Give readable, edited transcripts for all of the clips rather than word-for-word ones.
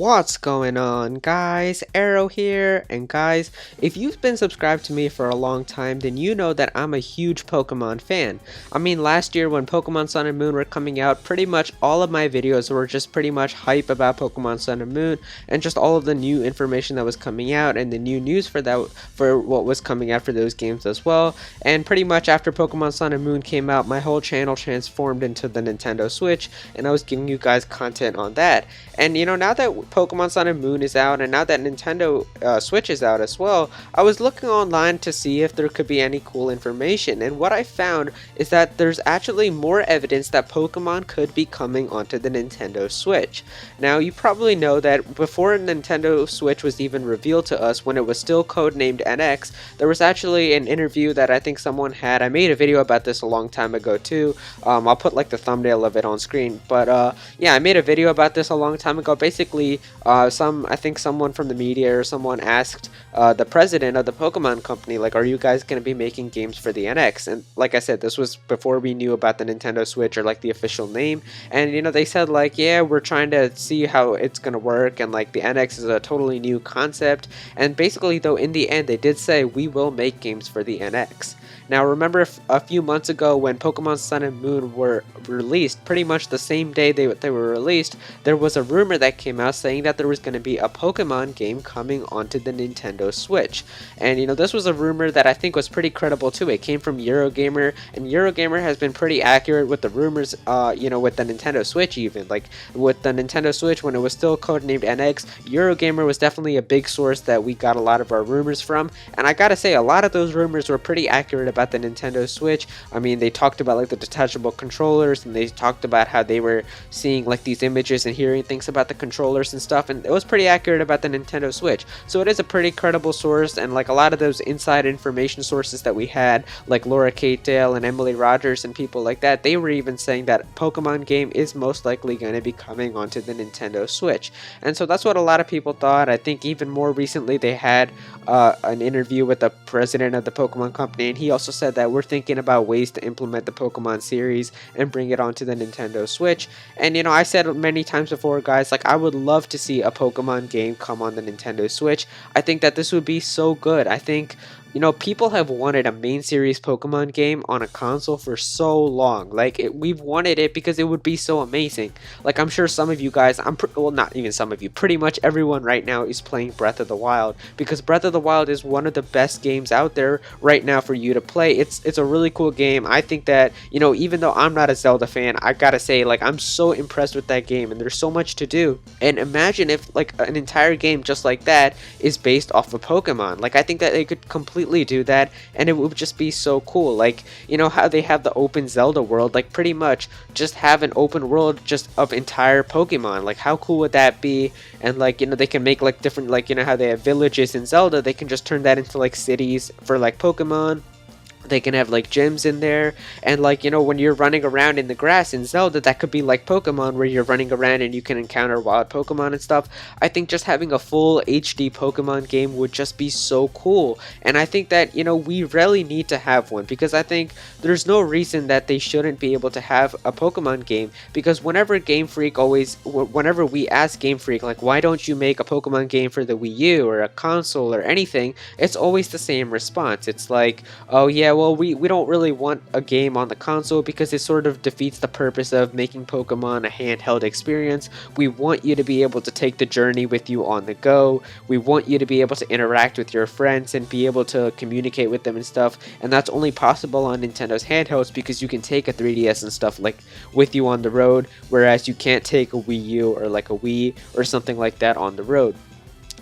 What's going on, guys? Aero here, and guys, if you've been subscribed to me for a long time, then you know that I'm a huge Pokemon fan. I mean, last year when Pokemon Sun and Moon were coming out, pretty much all of my videos were just pretty much hype about Pokemon Sun and Moon, and just all of the new information that was coming out, and the new news for what was coming out for those games as well. And pretty much after Pokemon Sun and Moon came out, my whole channel transformed into the Nintendo Switch, and I was giving you guys content on that. And now that Pokemon Sun and Moon is out, and now that Nintendo Switch is out as well, I was looking online to see if there could be any cool information, and what I found is that there's actually more evidence that Pokemon could be coming onto the Nintendo Switch. Now, you probably know that before Nintendo Switch was even revealed to us, when it was still codenamed NX, there was actually an interview that I think someone had. I made a video about this a long time ago too. I'll put like the thumbnail of it on screen, but yeah, I made a video about this a long time ago. Basically, I think someone from the media or someone asked the president of the Pokemon company, like, are you guys going to be making games for the NX? And like I said, this was before we knew about the Nintendo Switch or like the official name. And they said like, yeah, we're trying to see how it's going to work, and like the NX is a totally new concept. And basically, though, in the end, they did say we will make games for the NX. Now, remember a few months ago when Pokemon Sun and Moon were released, pretty much the same day they were released, there was a rumor that came out saying that there was going to be a Pokemon game coming onto the Nintendo Switch. And this was a rumor that I think was pretty credible too. It came from Eurogamer, and Eurogamer has been pretty accurate with the rumors, with the Nintendo Switch even. Like, with the Nintendo Switch, when it was still codenamed NX, Eurogamer was definitely a big source that we got a lot of our rumors from. And I gotta say, a lot of those rumors were pretty accurate about the Nintendo Switch. I mean, they talked about like the detachable controllers, and they talked about how they were seeing like these images and hearing things about the controllers and stuff, and it was pretty accurate about the Nintendo Switch. So it is a pretty credible source, and like a lot of those inside information sources that we had, like Laura Dale and Emily Rogers and people like that, they were even saying that Pokemon game is most likely going to be coming onto the Nintendo Switch. And so that's what a lot of people thought. I think even more recently they had an interview with the president of the Pokemon company, and he also said that we're thinking about ways to implement the Pokemon series and bring it onto the Nintendo Switch. And I said many times before, guys, like, I would love to see a Pokemon game come on the Nintendo Switch. I think that this would be so good. I think people have wanted a main series Pokemon game on a console for so long. Like, we've wanted it because it would be so amazing. Like, I'm sure some of you guys, well, not even some of you, pretty much everyone right now is playing Breath of the Wild, because Breath of the Wild is one of the best games out there right now for you to play. It's a really cool game. I think that, even though I'm not a Zelda fan, I gotta say, like, I'm so impressed with that game, and there's so much to do. And imagine if, like, an entire game just like that is based off of Pokemon. Like, I think that they could completely do that, and it would just be so cool. Like, how they have the open Zelda world, like, pretty much just have an open world just of entire Pokemon. Like, how cool would that be? And like, they can make like different, like, how they have villages in Zelda, they can just turn that into like cities for like Pokemon. They can have like gyms in there, and like, when you're running around in the grass in Zelda, that could be like Pokemon, where you're running around and you can encounter wild Pokemon and stuff. I think just having a full HD Pokemon game would just be so cool, and I think that we really need to have one, because I think there's no reason that they shouldn't be able to have a Pokemon game. Because whenever we ask Game Freak, like, why don't you make a Pokemon game for the Wii U or a console or anything, it's always the same response. It's like, oh yeah, well, we don't really want a game on the console because it sort of defeats the purpose of making Pokemon a handheld experience. We want you to be able to take the journey with you on the go. We want you to be able to interact with your friends and be able to communicate with them and stuff. And that's only possible on Nintendo's handhelds, because you can take a 3DS and stuff like with you on the road, whereas you can't take a Wii U or like a Wii or something like that on the road.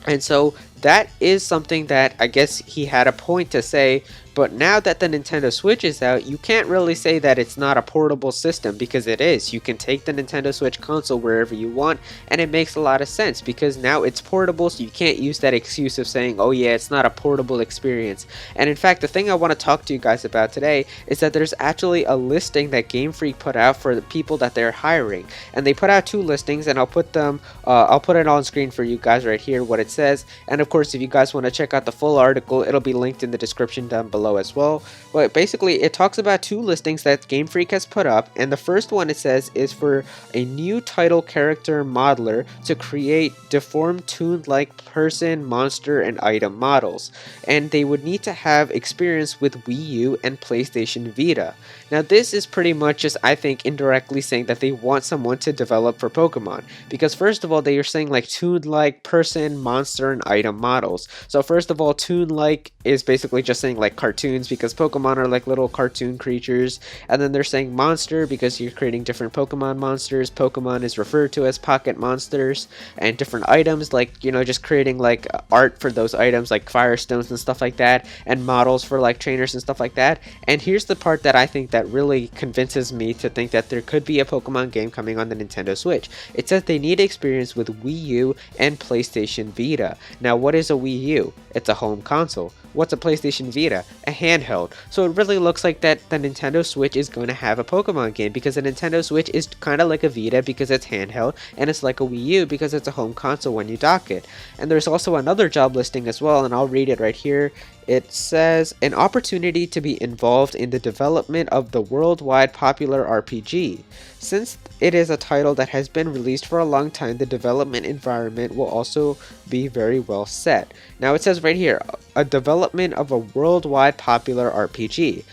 And so that is something that I guess he had a point to say. But now that the Nintendo Switch is out, you can't really say that it's not a portable system, because it is. You can take the Nintendo Switch console wherever you want, and it makes a lot of sense because now it's portable, so you can't use that excuse of saying, oh yeah, it's not a portable experience. And in fact, the thing I want to talk to you guys about today is that there's actually a listing that Game Freak put out for the people that they're hiring. And they put out two listings, and I'll put it on screen for you guys right here, what it says. And of course, if you guys want to check out the full article, it'll be linked in the description down below as well. But basically, it talks about 2 listings that GameFreak has put up, and the first one, it says, is for a new title character modeler to create deformed toon-like person, monster, and item models, and they would need to have experience with Wii U and PlayStation Vita. Now this is pretty much just, I think, indirectly saying that they want someone to develop for Pokemon, because first of all, they are saying like toon-like person, monster, and item models. So first of all, toon-like is basically just saying like cartoons, because Pokemon are like little cartoon creatures, and then they're saying monster because you're creating different Pokemon monsters. Pokemon is referred to as pocket monsters, and different items, like, you know, just creating like art for those items like Firestones and stuff like that, and models for like trainers and stuff like that. And here's the part that I think that really convinces me to think that there could be a Pokemon game coming on the Nintendo Switch. It says they need experience with Wii U and PlayStation Vita. Now, what is a Wii U? It's a home console. What's a PlayStation Vita? A handheld. So it really looks like that the Nintendo Switch is going to have a Pokemon game, because the Nintendo Switch is kind of like a Vita because it's handheld, and it's like a Wii U because it's a home console when you dock it. And there's also another job listing as well, and I'll read it right here. It says, an opportunity to be involved in the development of the worldwide popular RPG. Since it is a title that has been released for a long time, the development environment will also be very well set. Now it says right here, a development of a worldwide popular RPG.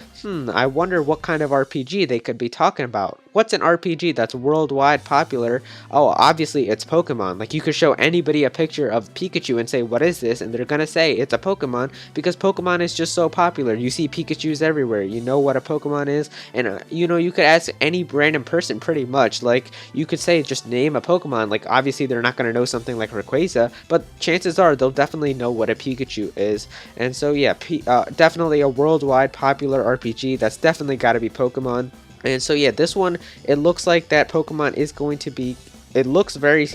I wonder what kind of RPG they could be talking about. What's an RPG that's worldwide popular? Oh, obviously it's Pokemon. Like, you could show anybody a picture of Pikachu and say, what is this? And they're gonna say it's a Pokemon, because Pokemon is just so popular. You see Pikachus everywhere. You know what a Pokemon is. And, you know, you could ask any random person pretty much. Like, you could say, just name a Pokemon. Like, obviously they're not gonna know something like Rayquaza, but chances are they'll definitely know what a Pikachu is. And so, yeah, definitely a worldwide popular RPG. That's definitely got to be Pokemon. And so yeah, this one, it looks like that Pokemon is going to be, it looks very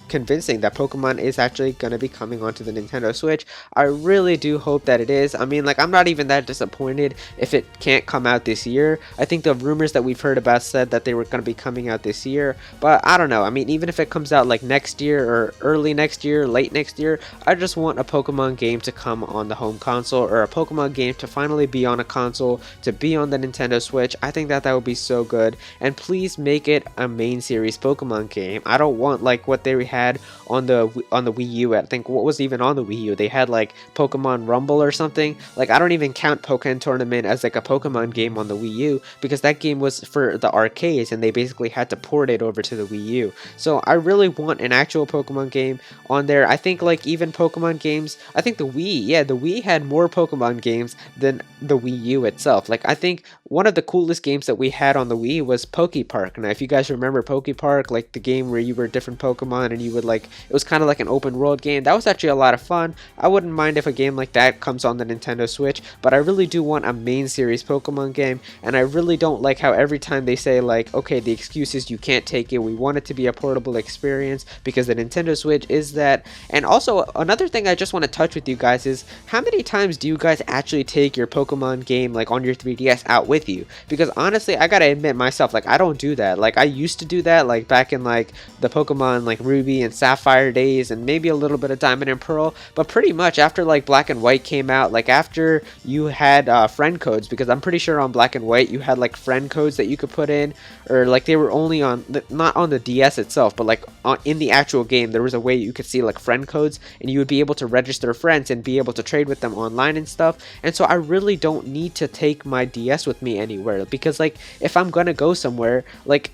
convincing that Pokemon is actually going to be coming onto the Nintendo Switch. I really do hope that it is. I mean, like, I'm not even that disappointed if it can't come out this year. I think the rumors that we've heard about said that they were going to be coming out this year, but I don't know. I mean, even if it comes out like next year or early next year, late next year, I just want a Pokemon game to come on the home console, or a Pokemon game to finally be on a console, to be on the Nintendo Switch. I think that would be so good. And please make it a main series Pokemon game. I don't want like what they had on the Wii U. I think, what was even on the Wii U? They had like Pokemon Rumble or something. Like, I don't even count Pokémon Tournament as like a Pokemon game on the Wii U, because that game was for the arcades and they basically had to port it over to the Wii U. So I really want an actual Pokemon game on there. I think like even Pokemon games, I think the Wii had more Pokemon games than the Wii U itself. Like, I think one of the coolest games that we had on the Wii was Poke Park. Now, if you guys remember Poke Park, like the game where you were different Pokemon and you would like, it was kind of like an open world game. That was actually a lot of fun. I wouldn't mind if a game like that comes on the Nintendo Switch, but I really do want a main series Pokemon game, and I really don't like how every time they say like, okay, the excuse is you can't take it. We want it to be a portable experience because the Nintendo Switch is that. And also, another thing I just want to touch with you guys is, how many times do you guys actually take your Pokemon game like on your 3DS out with you? Because honestly, I gotta admit myself, like, I don't do that. Like, I used to do that like back in like the Pokemon like Ruby and Sapphire days, and maybe a little bit of Diamond and Pearl, but pretty much after like Black and White came out, like after you had friend codes, because I'm pretty sure on Black and White you had like friend codes that you could put in, or like they were only on not on the DS itself, but like in the actual game there was a way you could see like friend codes, and you would be able to register friends and be able to trade with them online and stuff. And so I really don't need to take my DS with me anywhere, because like if I'm gonna go somewhere, like,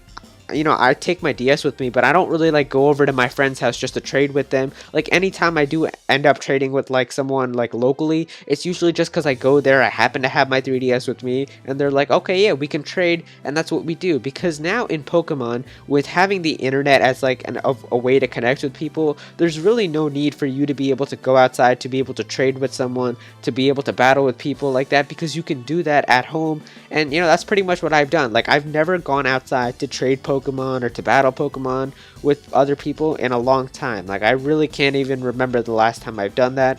you know, I take my DS with me, but I don't really like go over to my friend's house just to trade with them. Like, anytime I do end up trading with like someone like locally, it's usually just because I go there, I happen to have my 3DS with me, and they're like, okay, yeah, we can trade, and that's what we do. Because now in Pokemon, with having the internet as like a way to connect with people, there's really no need for you to be able to go outside to be able to trade with someone, to be able to battle with people like that, because you can do that at home. And you know, that's pretty much what I've done. Like, I've never gone outside to trade Pokemon or to battle Pokemon with other people in a long time. Like, I really can't even remember the last time I've done that,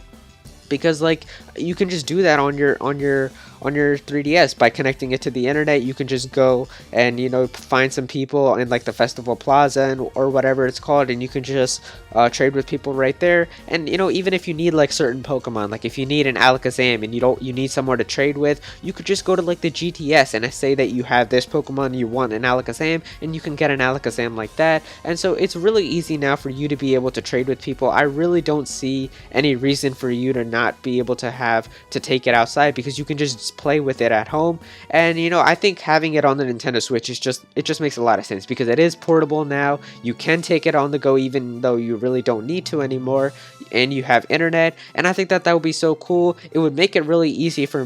because like you can just do that on your on your 3DS by connecting it to the internet. You can just go and find some people in like the festival plaza or whatever it's called, and you can just trade with people right there. And even if you need like certain Pokemon, like if you need an Alakazam and you need somewhere to trade with, you could just go to like the GTS and say that you have this Pokemon, you want an Alakazam, and you can get an Alakazam like that. And so it's really easy now for you to be able to trade with people. I really don't see any reason for you to not be able to have to take it outside, because you can just play with it at home. And I think having it on the Nintendo Switch is just makes a lot of sense, because it is portable now. You can take it on the go even though you really don't need to anymore, and you have internet. And I think that would be so cool. It would make it really easy for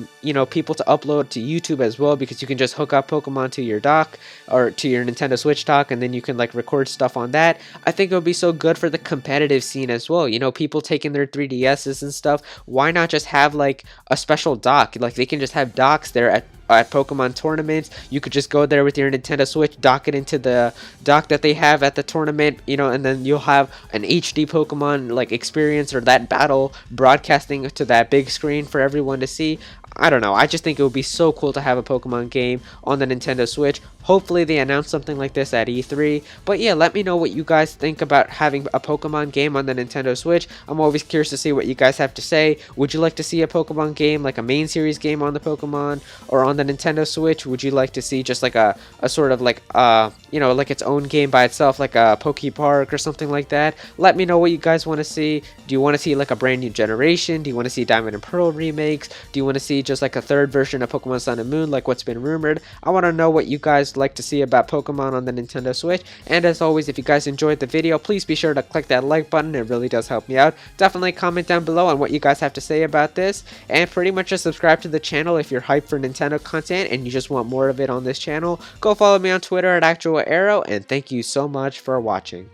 people to upload to YouTube as well, because you can just hook up Pokemon to your dock or to your Nintendo Switch dock, and then you can like record stuff on that. I think it would be so good for the competitive scene as well. People taking their 3DSs and stuff. Why not just have like a special dock? Like they can just have docks there at Pokemon tournaments. You could just go there with your Nintendo Switch, dock it into the dock that they have at the tournament, and then you'll have an HD Pokemon like experience, or that battle broadcasting to that big screen for everyone to see. I don't know. I just think it would be so cool to have a Pokemon game on the Nintendo Switch. Hopefully they announce something like this at E3. But yeah, let me know what you guys think about having a Pokemon game on the Nintendo Switch. I'm always curious to see what you guys have to say. Would you like to see a Pokemon game, like a main series game on the Pokemon or on the Nintendo Switch? Would you like to see just like a sort of like like its own game by itself, like a Poke Park or something like that? Let me know what you guys want to see. Do you want to see like a brand new generation? Do you want to see Diamond and Pearl remakes? Do you want to see just like a third version of Pokemon Sun and Moon, like what's been rumored? I want to know what you guys like to see about Pokemon on the Nintendo Switch. And as always, if you guys enjoyed the video, please be sure to click that like button. It really does help me out. Definitely comment down below on what you guys have to say about this, and pretty much just subscribe to the channel if you're hyped for Nintendo content and you just want more of it on this channel. Go follow me on Twitter at Actual Aero, and thank you so much for watching.